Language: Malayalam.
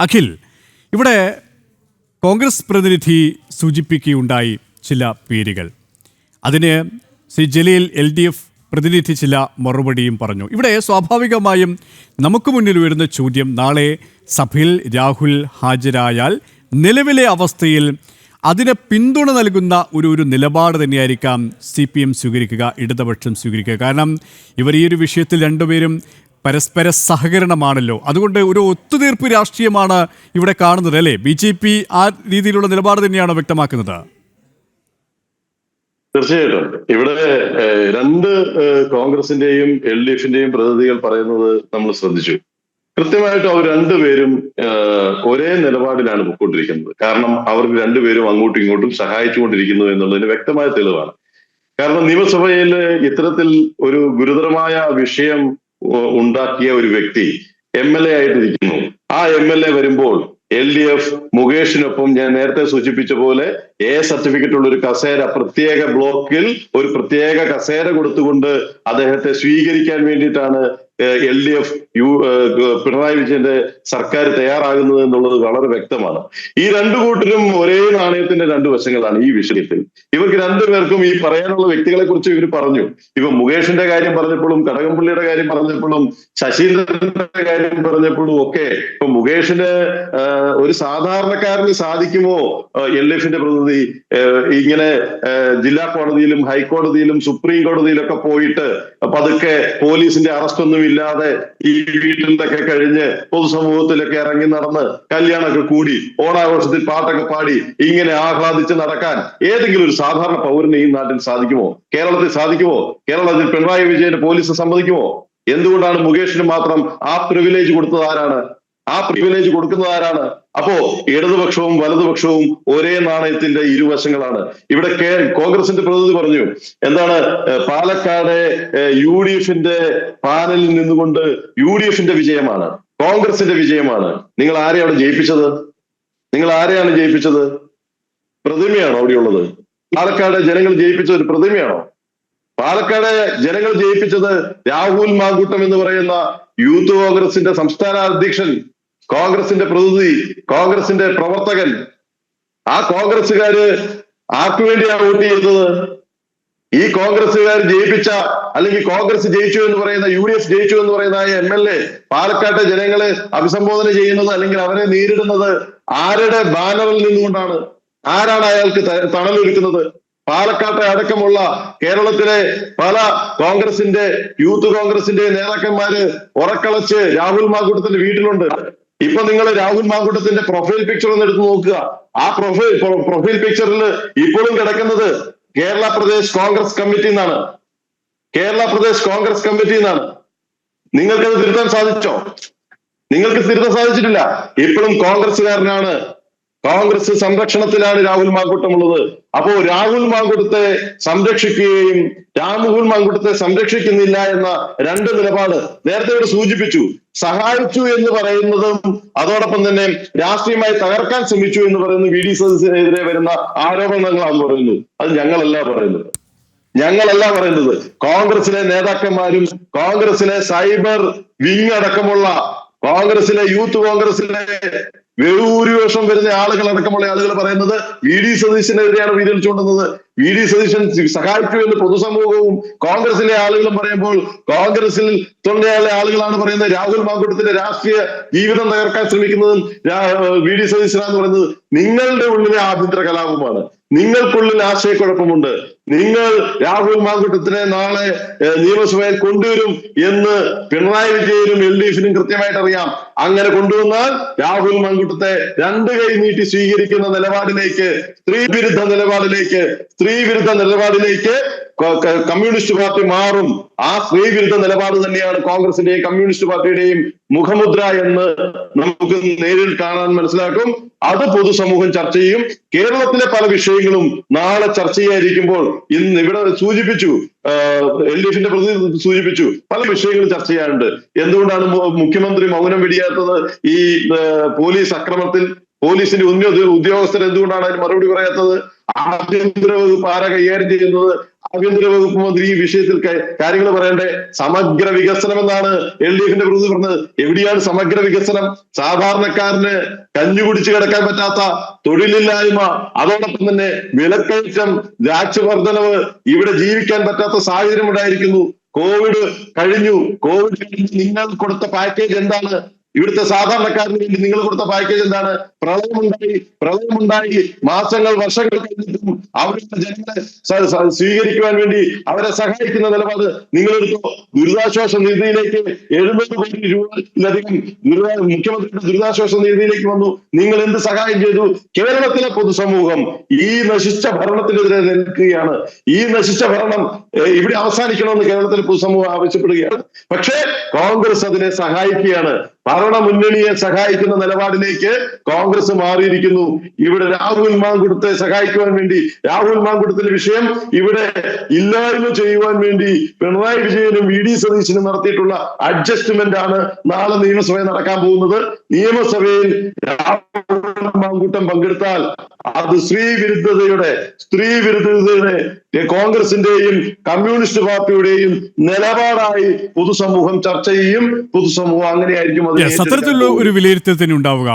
അഖിൽ, ഇവിടെ കോൺഗ്രസ് പ്രതിനിധി സൂചിപ്പിക്കുകയുണ്ടായി ചില പേരുകൾ. അതിന് ശ്രീ ജലീൽ LDF പ്രതിനിധി ചില മറുപടിയും പറഞ്ഞു. ഇവിടെ സ്വാഭാവികമായും നമുക്ക് മുന്നിൽ വരുന്ന ചോദ്യം, നാളെ സഭയിൽ രാഹുൽ ഹാജരായാൽ നിലവിലെ അവസ്ഥയിൽ അതിന് പിന്തുണ നൽകുന്ന ഒരു നിലപാട് തന്നെയായിരിക്കാം CPM സ്വീകരിക്കുക, ഇടതുപക്ഷം സ്വീകരിക്കുക. കാരണം ഇവർ ഈ ഒരു വിഷയത്തിൽ രണ്ടുപേരും പരസ്പര സഹകരണമാണല്ലോ. അതുകൊണ്ട് ഒരു ഒത്തുതീർപ്പ് രാഷ്ട്രീയമാണ് ഇവിടെ കാണുന്നത്, അല്ലേ? BJP ആ രീതിയിലുള്ള നിലപാട് തന്നെയാണോ വ്യക്തമാക്കുന്നത്? തീർച്ചയായിട്ടും ഇവിടെ രണ്ട് കോൺഗ്രസിന്റെയും LDFന്റെയും പ്രതിനിധികൾ പറയുന്നത് നമ്മൾ ശ്രദ്ധിച്ചു. കൃത്യമായിട്ടും അവർ രണ്ടുപേരും ഒരേ നിലപാടിലാണ് പൊയ്ക്കൊണ്ടിരിക്കുന്നത്. കാരണം അവർക്ക് രണ്ടുപേരും അങ്ങോട്ടും ഇങ്ങോട്ടും സഹായിച്ചുകൊണ്ടിരിക്കുന്നു എന്നുള്ളതിന് വ്യക്തമായ തെളിവാണ്. കാരണം നിയമസഭയിൽ ഇത്തരത്തിൽ ഒരു ഗുരുതരമായ വിഷയം ഉണ്ടാക്കിയ ഒരു വ്യക്തി MLA ആയിട്ടിരിക്കുന്നു. ആ MLA വരുമ്പോൾ LDF മുകേഷിനൊപ്പം ഞാൻ നേരത്തെ സൂചിപ്പിച്ച പോലെ സർട്ടിഫിക്കറ്റ് ഉള്ള ഒരു കസേര, പ്രത്യേക ബ്ലോക്കിൽ ഒരു പ്രത്യേക കസേര കൊടുത്തുകൊണ്ട് അദ്ദേഹത്തെ സ്വീകരിക്കാൻ വേണ്ടിയിട്ടാണ് LDF പിണറായി വിജയന്റെ സർക്കാർ തയ്യാറാകുന്നത് എന്നുള്ളത് വളരെ വ്യക്തമാണ്. ഈ രണ്ടു കൂട്ടരും ഒരേ നാണയത്തിന്റെ രണ്ടു വശങ്ങളാണ് ഈ വിഷയത്തിൽ. ഇവർക്ക് രണ്ടുപേർക്കും ഈ പറയാനുള്ള വ്യക്തികളെ കുറിച്ച് ഇവർ പറഞ്ഞു. ഇപ്പൊ മുകേഷിന്റെ കാര്യം പറഞ്ഞപ്പോഴും, കടകംപള്ളിയുടെ കാര്യം പറഞ്ഞപ്പോഴും, ശശീന്ദ്രന്റെ കാര്യം പറഞ്ഞപ്പോഴും ഒക്കെ ഇപ്പൊ മുകേഷിന് ഒരു സാധാരണക്കാരന് സാധിക്കുമോ LDFന്റെ പ്രതിനിധി ഇങ്ങനെ ജില്ലാ കോടതിയിലും ഹൈക്കോടതിയിലും സുപ്രീം കോടതിയിലൊക്കെ പോയിട്ട് പതുക്കെ പോലീസിന്റെ അറസ്റ്റ് ഒന്നും ഇല്ലാതെ ഈ വീട്ടിലൊക്കെ കഴിഞ്ഞ് പൊതുസമൂഹത്തിലൊക്കെ ഇറങ്ങി നടന്ന് കല്യാണമൊക്കെ കൂടി ഓണാഘോഷത്തിൽ പാട്ടൊക്കെ പാടി ഇങ്ങനെ ആഹ്ലാദിച്ച് നടക്കാൻ ഏതെങ്കിലും ഒരു സാധാരണ പൗരന് ഈ നാട്ടിൽ സാധിക്കുമോ? കേരളത്തിൽ സാധിക്കുമോ? കേരളത്തിൽ പിണറായി വിജയന്റെ പോലീസ് സമ്മതിക്കുമോ? എന്തുകൊണ്ടാണ് മുകേഷിന് മാത്രം ആ പ്രിവിലേജ് കൊടുത്തത് ആരാണ്? ആ പ്രിവിലേജ് കൊടുക്കുന്നത് ആരാണ്? അപ്പോ ഇടതുപക്ഷവും വലതുപക്ഷവും ഒരേ നാണയത്തിന്റെ ഇരുവശങ്ങളാണ്. ഇവിടെ കോൺഗ്രസിന്റെ പ്രതിനിധി പറഞ്ഞു, എന്താണ് പാലക്കാട് UDFന്റെ പാനലിൽ നിന്നുകൊണ്ട് UDFന്റെ വിജയമാണ്, കോൺഗ്രസിന്റെ വിജയമാണ്. നിങ്ങൾ ആരെയാണ് ജയിപ്പിച്ചത്? നിങ്ങൾ ആരെയാണ് ജയിപ്പിച്ചത്? പ്രതിമയാണോ അവിടെയുള്ളത്? പാലക്കാട് ജനങ്ങൾ ജയിപ്പിച്ച ഒരു പ്രതിമയാണോ? പാലക്കാട് ജനങ്ങൾ ജയിപ്പിച്ചത് രാഹുൽ മാങ്കൂട്ടം എന്ന് പറയുന്ന യൂത്ത് കോൺഗ്രസിന്റെ സംസ്ഥാന അധ്യക്ഷൻ, കോൺഗ്രസിന്റെ പ്രതിനിധി, കോൺഗ്രസിന്റെ പ്രവർത്തകൻ. ആ കോൺഗ്രസുകാര് ആർക്കു വേണ്ടിയാണ് വോട്ട് ചെയ്തത്? ഈ കോൺഗ്രസുകാർ ജയിപ്പിച്ച, അല്ലെങ്കിൽ കോൺഗ്രസ് ജയിച്ചു എന്ന് പറയുന്ന, UDF ജയിച്ചു എന്ന് പറയുന്ന MLA പാലക്കാട്ടെ ജനങ്ങളെ അഭിസംബോധന ചെയ്യുന്നത്, അല്ലെങ്കിൽ അവരെ നേരിടുന്നത് ആരുടെ ബാനറിൽ നിന്നുകൊണ്ടാണ്? ആരാണ് അയാൾക്ക് തണലൊരുക്കുന്നത്? പാലക്കാട്ടെ അടക്കമുള്ള കേരളത്തിലെ പല കോൺഗ്രസിന്റെ, യൂത്ത് കോൺഗ്രസിന്റെ നേതാക്കന്മാര് ഉറക്കളച്ച് രാഹുൽ മാങ്കൂട്ടത്തിന്റെ വീട്ടിലുണ്ട്. ഇപ്പൊ നിങ്ങൾ രാഹുൽ മാങ്കൂട്ടത്തിന്റെ പ്രൊഫൈൽ പിക്ചർ ഒന്ന് എടുത്ത് നോക്കുക. ആ പ്രൊഫൈൽ പിക്ചറിൽ ഇപ്പോഴും കിടക്കുന്നത് കേരള പ്രദേശ് കോൺഗ്രസ് കമ്മിറ്റി എന്നാണ്. കേരള പ്രദേശ് കോൺഗ്രസ് കമ്മിറ്റി എന്നാണ്. നിങ്ങൾക്കത് തിരുത്താൻ സാധിച്ചോ? നിങ്ങൾക്ക് തിരുത്താൻ സാധിച്ചിട്ടില്ല. ഇപ്പോഴും കോൺഗ്രസ്സുകാരനാണ്. കോൺഗ്രസ് സംരക്ഷണത്തിലാണ് രാഹുൽ മാങ്കൂട്ടം ഉള്ളത്. അപ്പോ രാഹുൽ മാങ്കൂട്ടത്തെ സംരക്ഷിക്കുകയും രാഹുൽ മാങ്കൂട്ടത്തെ സംരക്ഷിക്കുന്നില്ല എന്ന രണ്ട് നിലപാട് നേരത്തെ ഇവിടെ സൂചിപ്പിച്ചു. സഹായിച്ചു എന്ന് പറയുന്നതും അതോടൊപ്പം തന്നെ രാഷ്ട്രീയമായി തകർക്കാൻ ശ്രമിച്ചു എന്ന് പറയുന്ന VD സതീശനെതിരെ വരുന്ന ആരോപണങ്ങളാണെന്ന് പറയുന്നു. അത് ഞങ്ങളല്ല പറയുന്നത്. ഞങ്ങളല്ല പറയുന്നത്. കോൺഗ്രസിലെ നേതാക്കന്മാരും കോൺഗ്രസിലെ സൈബർ വിങ് അടക്കമുള്ള കോൺഗ്രസിലെ യൂത്ത് കോൺഗ്രസിലെ ഭൂരിപക്ഷം വരുന്ന ആളുകൾ അടക്കമുള്ള ആളുകൾ പറയുന്നത് VD സതീശനെതിരെയാണ് വീതിൽ ചൂണ്ടുന്നത്. VD സതീശൻ സഹായിച്ചു എന്ന് പൊതുസമൂഹവും കോൺഗ്രസിലെ ആളുകളും പറയുമ്പോൾ കോൺഗ്രസിൽ തൊണ്ടയുള്ള ആളുകളാണ് പറയുന്നത് രാഹുൽ മാങ്കൂട്ടത്തിന്റെ രാഷ്ട്രീയ ജീവിതം തകർക്കാൻ ശ്രമിക്കുന്നതും VD സതീശനാന്ന് പറയുന്നത്. നിങ്ങളുടെ ഉള്ളിലെ ആഭ്യന്തര കലാപമാണ്. നിങ്ങൾക്കുള്ളിൽ ആശയക്കുഴപ്പമുണ്ട്. നിങ്ങൾ രാഹുൽ മാങ്കൂട്ടത്തിനെ നാളെ നിയമസഭയിൽ കൊണ്ടുവരും എന്ന് പിണറായി വിജയനും LDFനും കൃത്യമായിട്ട് അറിയാം. അങ്ങനെ കൊണ്ടുവന്നാൽ രാഹുൽ മാങ്കൂട്ടത്തെ രണ്ട് കൈ നീട്ടി സ്വീകരിക്കുന്ന നിലപാടിലേക്ക്, സ്ത്രീ വിരുദ്ധ നിലപാടിലേക്ക് കമ്മ്യൂണിസ്റ്റ് പാർട്ടി മാറും. ആ സ്ത്രീ വിരുദ്ധ നിലപാട് തന്നെയാണ് കോൺഗ്രസിന്റെയും കമ്മ്യൂണിസ്റ്റ് പാർട്ടിയുടെയും മുഖമുദ്ര എന്ന് നമുക്ക് നേരിൽ കാണാൻ മനസ്സിലാക്കും. അത് പൊതുസമൂഹം ചർച്ച ചെയ്യും. കേരളത്തിലെ പല വിഷയങ്ങളും നാളെ ചർച്ച ചെയ്യാതിരിക്കുമ്പോൾ ഇന്ന് ഇവിടെ സൂചിപ്പിച്ചു, LDFന്റെ പ്രതിനിധി സൂചിപ്പിച്ചു, പല വിഷയങ്ങളും ചർച്ച ചെയ്യാനുണ്ട്. എന്തുകൊണ്ടാണ് മുഖ്യമന്ത്രി മൗനം വെടിയാത്തത്? ഈ പോലീസ് അക്രമത്തിൽ പോലീസിന്റെ ഉദ്യോഗസ്ഥർ എന്തുകൊണ്ടാണ് അതിന് മറുപടി പറയാത്തത്? ആഭ്യന്തര വകുപ്പ് ആരാ കൈകാര്യം ചെയ്യുന്നത്? ആഭ്യന്തര വകുപ്പ് മന്ത്രി ഈ വിഷയത്തിൽ കാര്യങ്ങൾ പറയണ്ടേ? സമഗ്ര വികസനം എന്നാണ് LDFന്റെ പ്രതിനിധി പറഞ്ഞത്. എവിടെയാണ് സമഗ്ര വികസനം? സാധാരണക്കാരന് കഞ്ഞി കുടിച്ചു കിടക്കാൻ പറ്റാത്ത തൊഴിലില്ലായ്മ, അതോടൊപ്പം തന്നെ വിലക്കയറ്റം, രാജ്യവർദ്ധനവ്, ഇവിടെ ജീവിക്കാൻ പറ്റാത്ത സാഹചര്യം ഉണ്ടായിരിക്കുന്നു. കോവിഡ് കഴിഞ്ഞു നിങ്ങൾ കൊടുത്ത പാക്കേജ് എന്താണ്? ഇവിടുത്തെ സാധാരണക്കാരന് വേണ്ടി നിങ്ങൾ കൊടുത്ത പാക്കേജ് എന്താണ്? പ്രളയമുണ്ടായി മാസങ്ങൾ വർഷങ്ങൾ കഴിഞ്ഞിട്ടും അവരുടെ ജനങ്ങളെ സ്വീകരിക്കുവാൻ വേണ്ടി അവരെ സഹായിക്കുന്ന നിലപാട് നിങ്ങളെടുത്തോ? ദുരിതാശ്വാസ നിധിയിലേക്ക് 700 കോടി രൂപയിലധികം മുഖ്യമന്ത്രിയുടെ ദുരിതാശ്വാസ നിധിയിലേക്ക് വന്നു. നിങ്ങൾ എന്ത് സഹായം ചെയ്തു? കേരളത്തിലെ പൊതുസമൂഹം ഈ നശിച്ച ഭരണത്തിനെതിരെ നിൽക്കുകയാണ്. ഈ നശിച്ച ഭരണം ഇവിടെ അവസാനിക്കണമെന്ന് കേരളത്തിലെ പൊതുസമൂഹം ആവശ്യപ്പെടുകയാണ്. പക്ഷേ കോൺഗ്രസ് അതിനെ സഹായിക്കുകയാണ്. ഭരണമുന്നണിയെ സഹായിക്കുന്ന നിലപാടിലേക്ക് കോൺഗ്രസ് മാറിയിരിക്കുന്നു. ഇവിടെ രാഹുൽ മാങ്കുടത്തെ സഹായിക്കുവാൻ വേണ്ടി, രാഹുൽ മാങ്കുടത്തിന്റെ വിഷയം ഇവിടെ ഇല്ലായ്മ ചെയ്യുവാൻ വേണ്ടി പിണറായി വിജയനും VD സതീശനും നടത്തിയിട്ടുള്ള അഡ്ജസ്റ്റ്മെന്റ് ആണ് നാളെ നിയമസഭയിൽ നടക്കാൻ പോകുന്നത്. നിയമസഭയിൽ രാഹുൽ മാങ്കുട്ടം പങ്കെടുത്താൽ അത് സ്ത്രീ വിരുദ്ധതയുടെ കോൺഗ്രസിന്റെയും കമ്മ്യൂണിസ്റ്റ് പാർട്ടിയുടെയും നിലപാടായി പൊതുസമൂഹം ചർച്ച ചെയ്യും. പൊതുസമൂഹം അങ്ങനെയായിരിക്കും അത്തരത്തിലുള്ള ഒരു വിലയിരുത്തൽ തന്നെ ഉണ്ടാവുക.